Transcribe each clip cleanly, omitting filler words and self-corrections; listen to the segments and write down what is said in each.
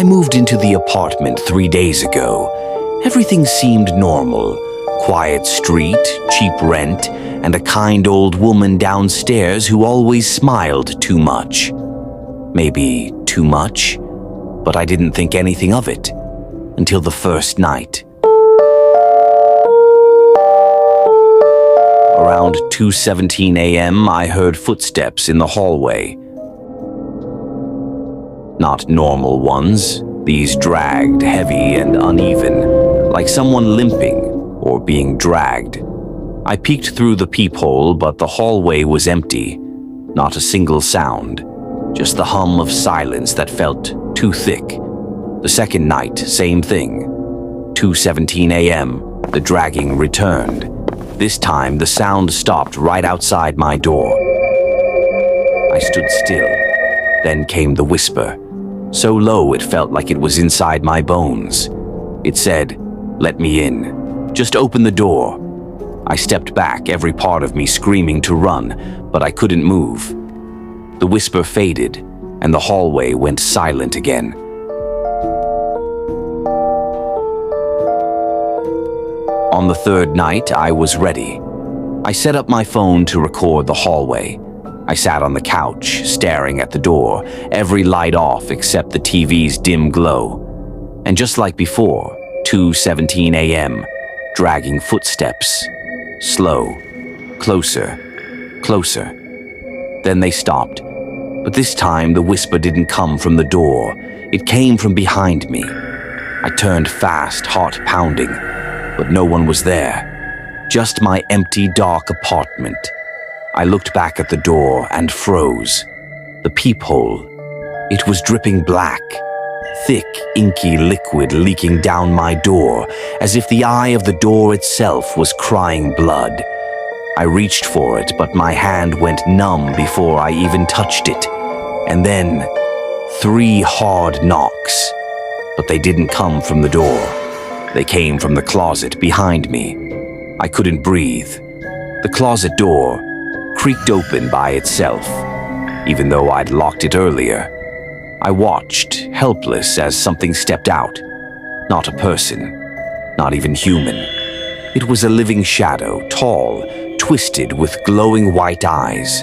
moved into the apartment 3 days ago. Everything seemed normal. Quiet street, cheap rent, and a kind old woman downstairs who always smiled too much. Maybe too much, but I didn't think anything of it until the first night. Around 2:17 a.m., I heard footsteps in the hallway. Not normal ones. These dragged, heavy, and uneven, like someone limping or being dragged. I peeked through the peephole, but the hallway was empty. Not a single sound, just the hum of silence that felt too thick. The second night, same thing. 2:17 a.m., the dragging returned. This time, the sound stopped right outside my door. I stood still. Then came the whisper. So low it felt like it was inside my bones. It said, "Let me in. Just open the door." I stepped back, every part of me screaming to run, but I couldn't move. The whisper faded, and the hallway went silent again. On the third night, I was ready. I set up my phone to record the hallway. I sat on the couch, staring at the door, every light off except the TV's dim glow. And just like before, 2:17 a.m., dragging footsteps. Slow, closer, closer. Then they stopped. But this time, the whisper didn't come from the door. It came from behind me. I turned fast, heart pounding, but no one was there. Just my empty, dark apartment. I looked back at the door and froze. The peephole. It was dripping black. Thick, inky liquid leaking down my door, as if the eye of the door itself was crying blood. I reached for it, but my hand went numb before I even touched it. And then, 3 hard knocks. But they didn't come from the door. They came from the closet behind me. I couldn't breathe. The closet door creaked open by itself, even though I'd locked it earlier. I watched, helpless, as something stepped out. Not a person, not even human. It was a living shadow, tall, twisted with glowing white eyes,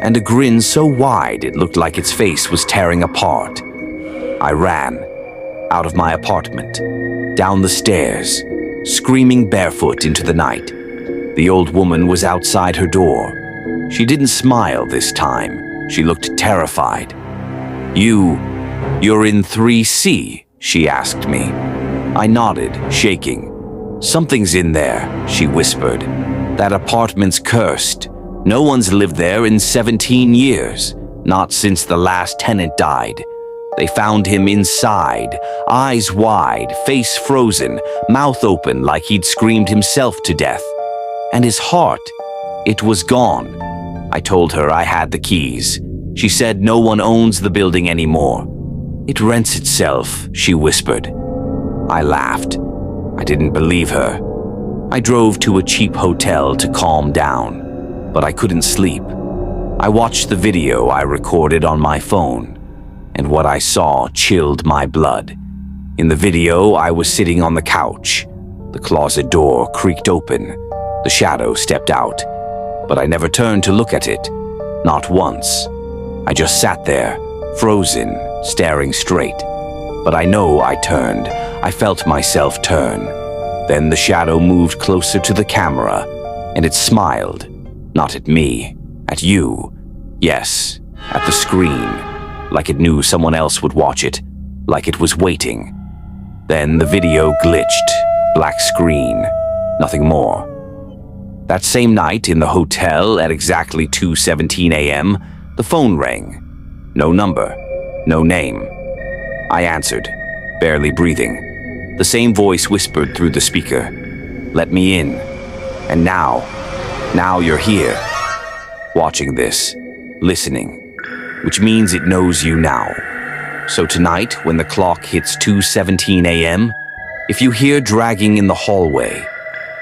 and a grin so wide it looked like its face was tearing apart. I ran, out of my apartment, down the stairs, screaming barefoot into the night. The old woman was outside her door. She didn't smile this time. She looked terrified. You're in 3C, she asked me. I nodded, shaking. Something's in there, she whispered. That apartment's cursed. No one's lived there in 17 years, not since the last tenant died. They found him inside, eyes wide, face frozen, mouth open like he'd screamed himself to death. And his heart, it was gone. I told her I had the keys. She said no one owns the building anymore. It rents itself, she whispered. I laughed. I didn't believe her. I drove to a cheap hotel to calm down, but I couldn't sleep. I watched the video I recorded on my phone, and what I saw chilled my blood. In the video, I was sitting on the couch. The closet door creaked open. The shadow stepped out, but I never turned to look at it. Not once. I just sat there, frozen, staring straight. But I know I turned. I felt myself turn. Then the shadow moved closer to the camera, and it smiled. Not at me, at you. Yes, at the screen. Like it knew someone else would watch it, like it was waiting. Then the video glitched. Black screen. Nothing more. That same night in the hotel at exactly 2:17 a.m., the phone rang. No number, no name. I answered, barely breathing. The same voice whispered through the speaker, "Let me in. And now you're here, watching this, listening, which means it knows you now. So tonight, when the clock hits 2:17 a.m., if you hear dragging in the hallway,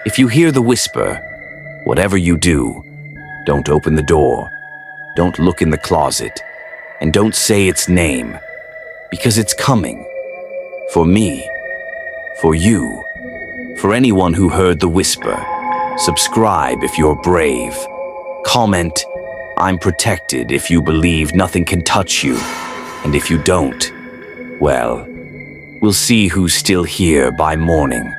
if you hear the whisper, whatever you do, don't open the door, don't look in the closet, and don't say its name, because it's coming. For me. For you. For anyone who heard the whisper. Subscribe if you're brave. Comment, "I'm protected," if you believe nothing can touch you. And if you don't, well, we'll see who's still here by morning.